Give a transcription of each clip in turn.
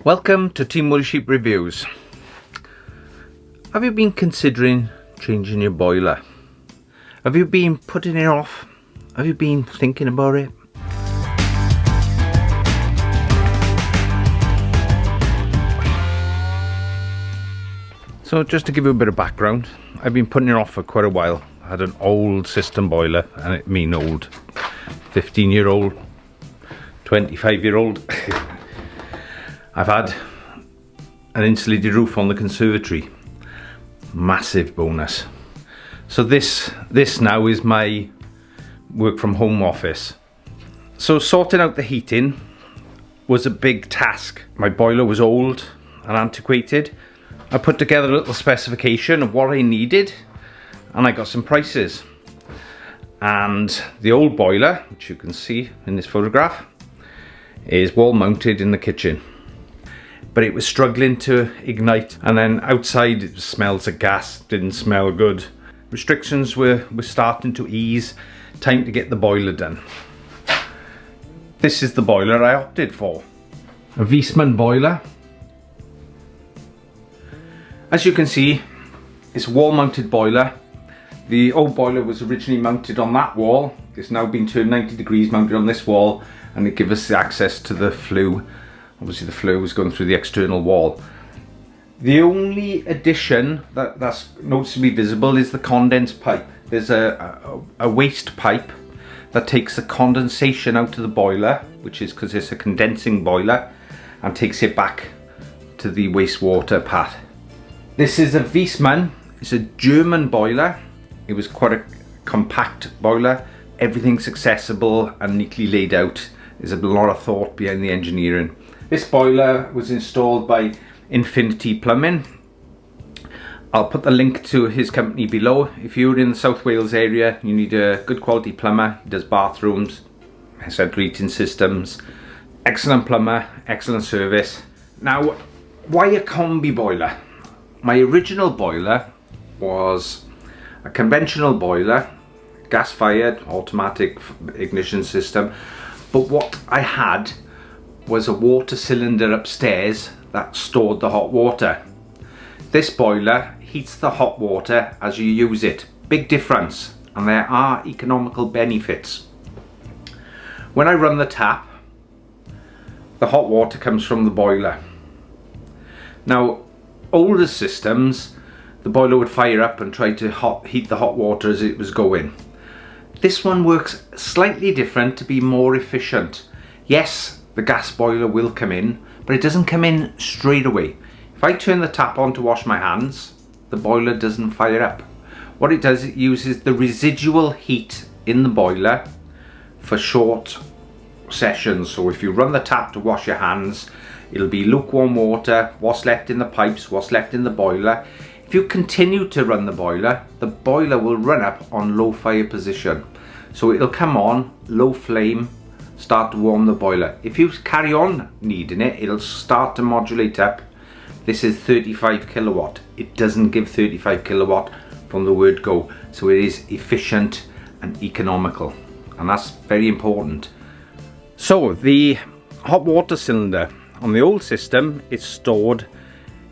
Welcome to Team Woolly Sheep Reviews. Have you been considering changing your boiler? Have you been putting it off? Have you been thinking about it? So just to give you a bit of background, I've been putting it off for quite a while. I had an old system boiler, and I mean old, 15-year-old, 25-year-old. I've had an insulated roof on the conservatory. Massive bonus. So this now is my work from home office. So sorting out the heating was a big task. My boiler was old and antiquated. I put together a little specification of what I needed, and I got some prices. And the old boiler, which you can see in this photograph, is wall mounted in the kitchen. But it was struggling to ignite, and then outside it smells of gas, didn't smell good. Restrictions were starting to ease. Time to get the boiler done. This is the boiler I opted for. A Viessmann boiler. As you can see, it's a wall mounted boiler. The old boiler was originally mounted on that wall. It's now been turned 90 degrees, mounted on this wall, and it gives us access to the flue. Obviously the flue is going through the external wall. The only addition that's noticeably visible is the condense pipe. There's a waste pipe that takes the condensation out of the boiler, which is because it's a condensing boiler, and takes it back to the wastewater path. This is a Viessmann. It's a German boiler. It was quite a compact boiler. Everything's accessible and neatly laid out. There's a lot of thought behind the engineering. This boiler was installed by Infinity Plumbing. I'll put the link to his company below. If you're in the South Wales area, you need a good quality plumber. He does bathrooms, central heating systems. Excellent plumber, excellent service. Now, why a combi boiler? My original boiler was a conventional boiler, gas-fired, automatic ignition system. But what I had was a water cylinder upstairs that stored the hot water. This boiler heats the hot water as you use it. Big difference, and there are economical benefits. When I run the tap, the hot water comes from the boiler. Now, older systems, the boiler would fire up and try to heat the hot water as it was going. This one works slightly different to be more efficient. Yes, the gas boiler will come in, but it doesn't come in straight away. If I turn the tap on to wash my hands, the boiler doesn't fire up. What it does, it uses the residual heat in the boiler for short sessions. So if you run the tap to wash your hands, it'll be lukewarm water, what's left in the pipes, what's left in the boiler. If you continue to run the boiler will run up on low fire position. So it'll come on, low flame, start to warm the boiler. If you carry on kneading it, it'll start to modulate up. This is 35 kilowatt. It doesn't give 35 kilowatt from the word go. So it is efficient and economical. And that's very important. So the hot water cylinder on the old system, it's stored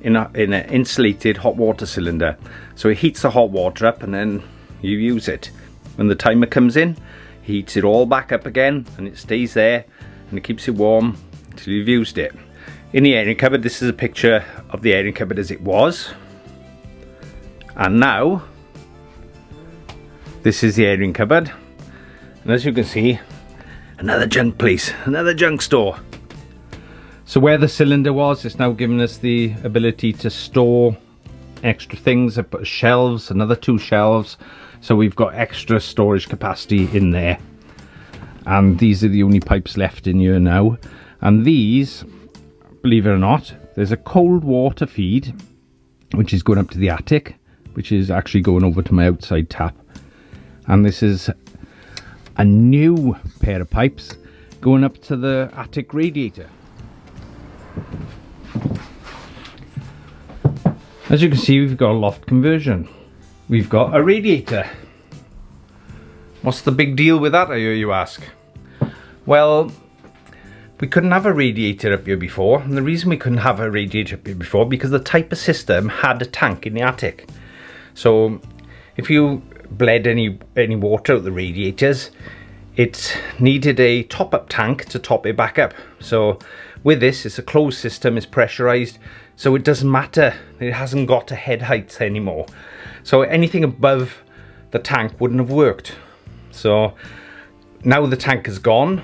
in an insulated hot water cylinder. So it heats the hot water up and then you use it. When the timer comes in, he heats it all back up again and it stays there and it keeps it warm until you've used it. In the airing cupboard, this is a picture of the airing cupboard as it was. And now, this is the airing cupboard. And as you can see, another junk place, another junk store. So where the cylinder was, it's now giving us the ability to store extra things. I put shelves, another 2 shelves. So we've got extra storage capacity in there. And these are the only pipes left in here now. And these, believe it or not, there's a cold water feed, which is going up to the attic, which is actually going over to my outside tap. And this is a new pair of pipes going up to the attic radiator. As you can see, we've got a loft conversion. We've got a radiator. What's the big deal with that, I hear you ask? Well, we couldn't have a radiator up here before, and the reason we couldn't have a radiator up here before because the type of system had a tank in the attic. So if you bled any water out the radiators, it needed a top-up tank to top it back up. So with this, it's a closed system, it's pressurized, so it doesn't matter, it hasn't got a head height anymore. So anything above the tank wouldn't have worked. So now the tank is gone,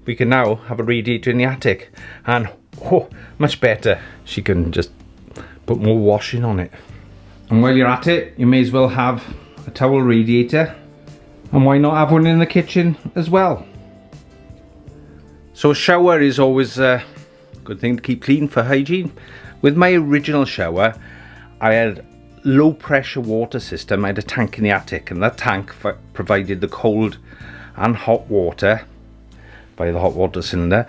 we can now have a radiator in the attic, and oh, much better. She can just put more washing on it. And while you're at it, you may as well have a towel radiator, and why not have one in the kitchen as well? So a shower is always a good thing to keep clean for hygiene. With my original shower, I had low pressure water system. I had a tank in the attic, and that tank provided the cold and hot water by the hot water cylinder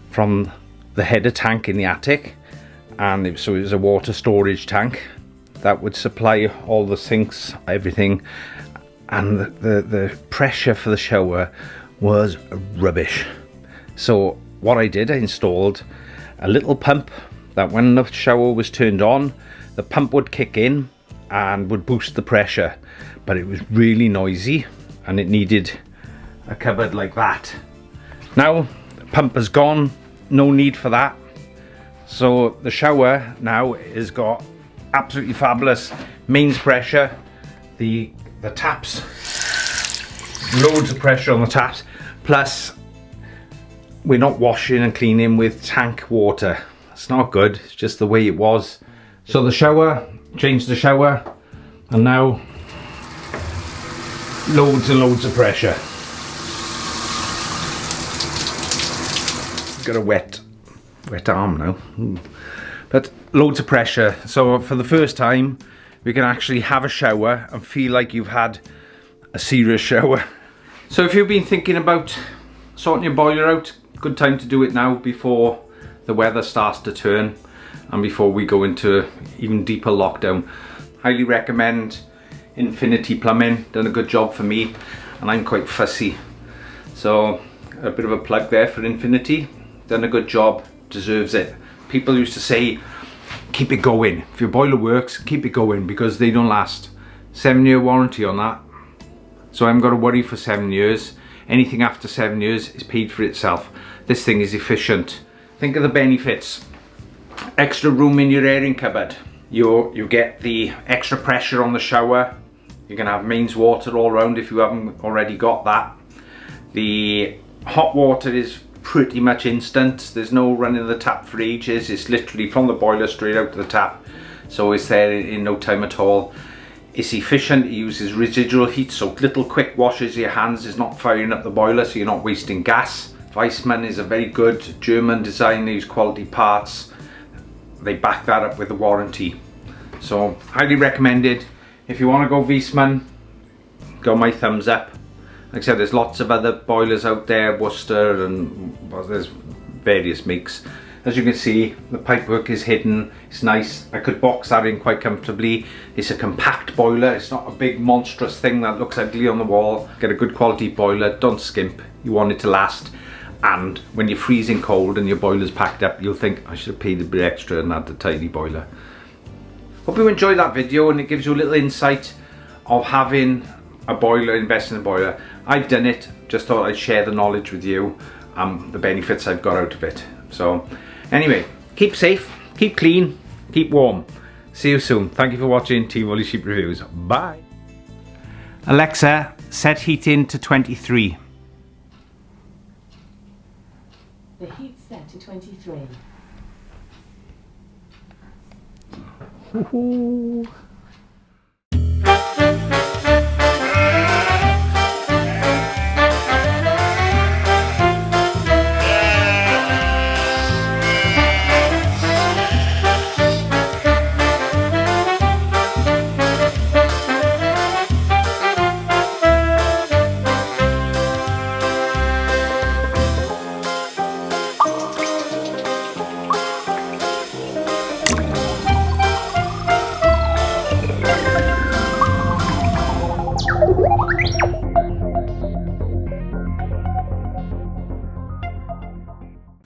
from the header tank in the attic, and so it was a water storage tank that would supply all the sinks, everything, and the pressure for the shower was rubbish. So what I did, I installed a little pump that when the shower was turned on, the pump would kick in and would boost the pressure, but it was really noisy and it needed a cupboard like that. Now the pump is gone, no need for that. So the shower now has got absolutely fabulous mains pressure. The taps, loads of pressure on the taps, plus we're not washing and cleaning with tank water. It's not good, it's just the way it was. So the shower, changed the shower, and now loads and loads of pressure. Got a wet arm now. But loads of pressure. So for the first time, we can actually have a shower and feel like you've had a serious shower. So if you've been thinking about sorting your boiler out, good time to do it now before the weather starts to turn and before we go into even deeper lockdown. Highly recommend Infinity Plumbing, done a good job for me, and I'm quite fussy. So a bit of a plug there for Infinity, done a good job, deserves it. People used to say, keep it going. If your boiler works, keep it going, because they don't last. 7-year warranty on that. So I haven't got to worry for 7 years. Anything after 7 years is paid for itself. This thing is efficient. Think of the benefits. Extra room in your airing cupboard. You get the extra pressure on the shower. You can have mains water all around if you haven't already got that. The hot water is pretty much instant. There's no running the tap for ages. It's literally from the boiler straight out to the tap, so it's there in no time at all. It's efficient, it uses residual heat, so little quick washes of your hands is not firing up the boiler, so you're not wasting gas. Viessmann is a very good German design. They use quality parts, they back that up with a warranty, so highly recommended. If you want to go Viessmann, go my thumbs up. Like I said, there's lots of other boilers out there, Worcester, and well, there's various makes. As you can see, the pipework is hidden, it's nice. I could box that in quite comfortably. It's a compact boiler, it's not a big monstrous thing that looks ugly on the wall. Get a good quality boiler, don't skimp, you want it to last. And when you're freezing cold and your boiler's packed up, you'll think, I should have paid a bit extra and had a tiny boiler. Hope you enjoyed that video, and it gives you a little insight of having a boiler, investing in a boiler. I've done it, just thought I'd share the knowledge with you, the benefits I've got out of it. So anyway, keep safe, keep clean, keep warm. See you soon. Thank you for watching Team Woolly Sheep Reviews. Bye. Alexa, set heating to 23. The heat's set to 23. Woohoo.